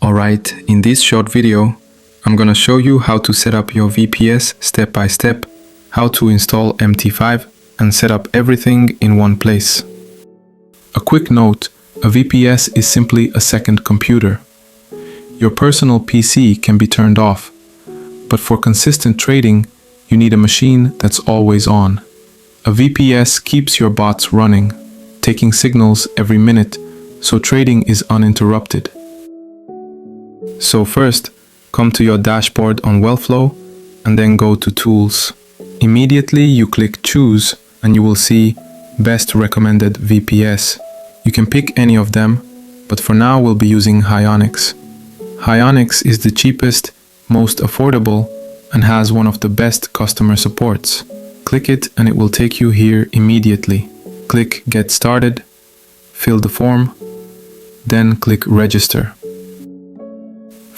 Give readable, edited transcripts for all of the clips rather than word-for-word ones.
Alright, in this short video, I'm gonna show you how to set up your VPS step by step, how to install MT5 and set up everything in one place. A quick note, a VPS is simply a second computer. Your personal PC can be turned off, but for consistent trading, you need a machine that's always on. A VPS keeps your bots running, taking signals every minute, so trading is uninterrupted. So first, come to your dashboard on Wealthflow and then go to Tools. Immediately you click Choose and you will see Best Recommended VPS. You can pick any of them, but for now we'll be using Hyonix. Hyonix is the cheapest, most affordable, and has one of the best customer supports. Click it and it will take you here immediately. Click Get Started, fill the form, then click Register.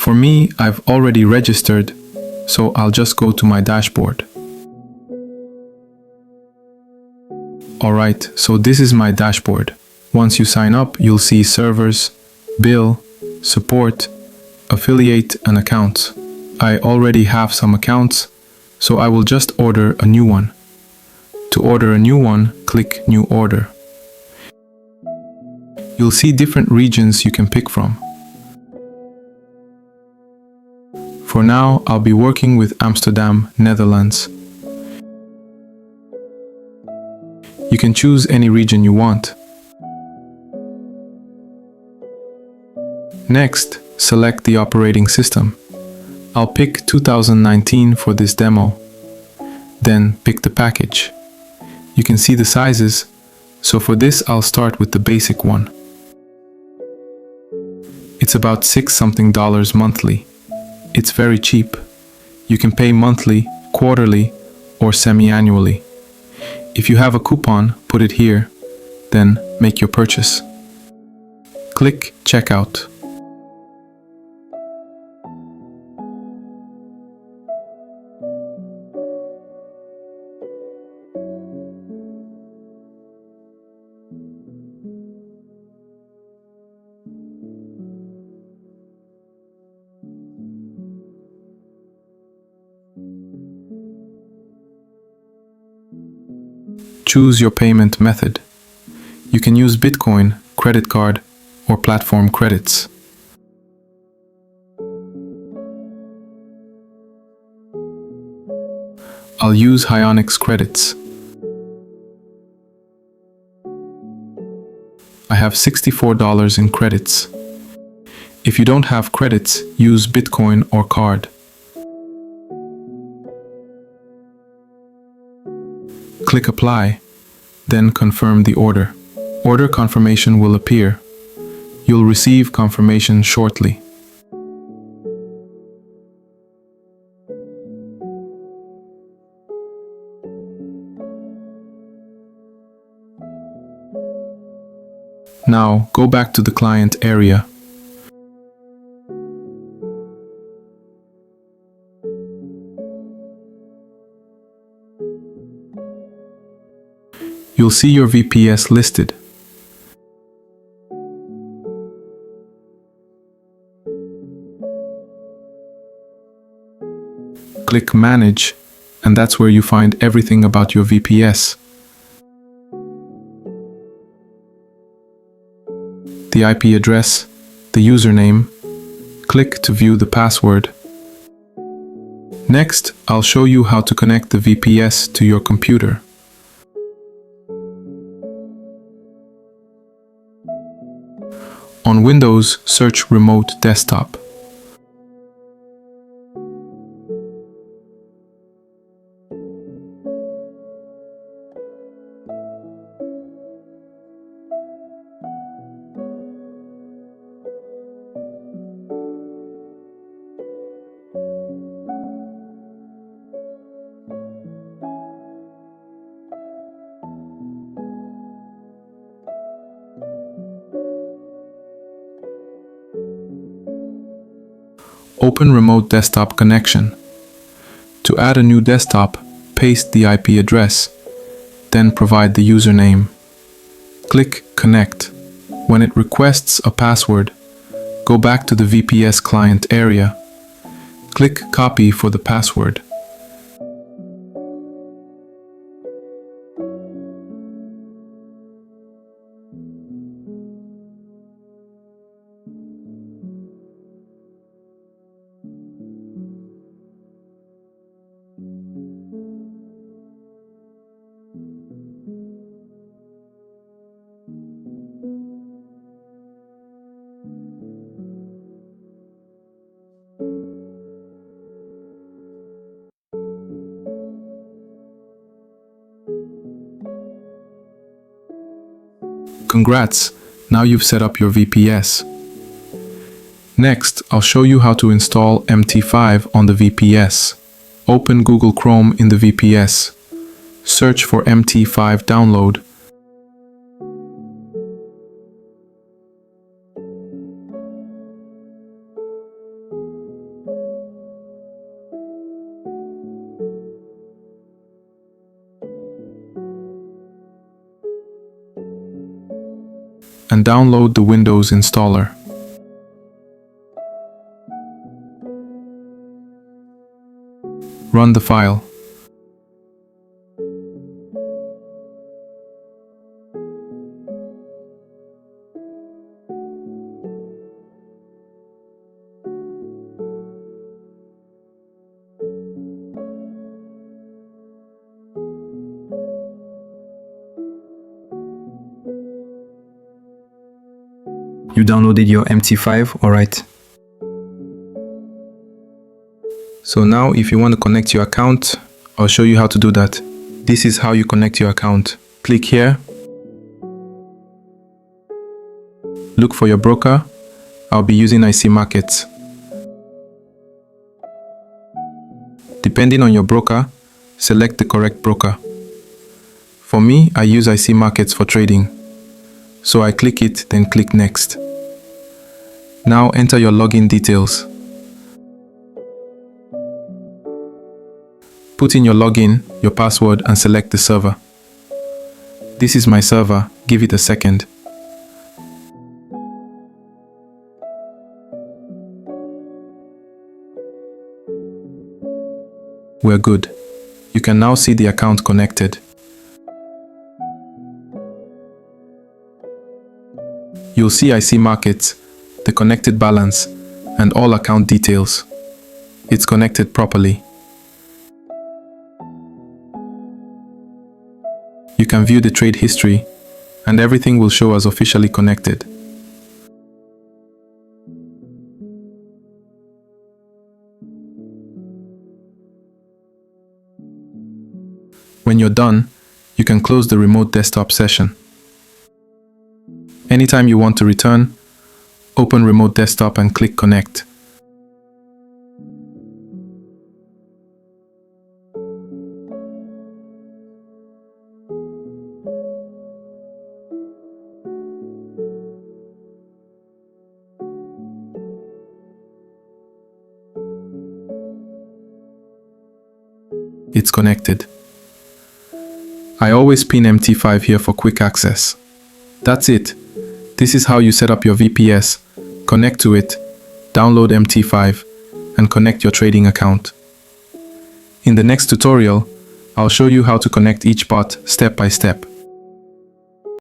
For me, I've already registered, so I'll just go to my dashboard. Alright, so this is my dashboard. Once you sign up, you'll see servers, bill, support, affiliate, and accounts. I already have some accounts, so I will just order a new one. To order a new one, click New Order. You'll see different regions you can pick from. For now, I'll be working with Amsterdam, Netherlands. You can choose any region you want. Next, select the operating system. I'll pick 2019 for this demo. Then pick the package. You can see the sizes, so for this I'll start with the basic one. It's about $6 something monthly. It's very cheap. You can pay monthly, quarterly, or semi-annually. If you have a coupon, put it here, then make your purchase. Click Checkout. Choose your payment method. You can use Bitcoin, credit card, or platform credits. I'll use Hyonix credits. I have $64 in credits. If you don't have credits, use Bitcoin or card. Click Apply, then confirm the order. Order confirmation will appear. You'll receive confirmation shortly. Now, go back to the client area. You'll see your VPS listed. Click Manage, and that's where you find everything about your VPS. The IP address, the username. Click to view the password. Next, I'll show you how to connect the VPS to your computer. On Windows, search Remote Desktop. Open Remote Desktop Connection. To add a new desktop, paste the IP address, then provide the username. Click Connect. When it requests a password, Go back to the VPS client area. Click Copy for the password. Congrats! Now you've set up your VPS. Next, I'll show you how to install MT5 on the VPS. Open Google Chrome in the VPS. Search for MT5 download. And download the Windows installer. Run the file. You downloaded your MT5, alright. So now if you want to connect your account, I'll show you how to do that. This is how you connect your account. Click here. Look for your broker. I'll be using IC Markets. Depending on your broker, select the correct broker. For me, I use IC Markets for trading. So I click it, then click Next. Now enter your login details. Put in your login, your password, and select the server. This is my server. Give it a second. We're good. You can now see the account connected. You'll see IC Markets, the connected balance, and all account details. It's connected properly. You can view the trade history, and everything will show as officially connected. When you're done, you can close the remote desktop session. Anytime you want to return, open Remote Desktop and click Connect. It's connected. I always pin MT5 here for quick access. That's it. This is how you set up your VPS, connect to it, download MT5, and connect your trading account. In the next tutorial, I'll show you how to connect each bot step by step.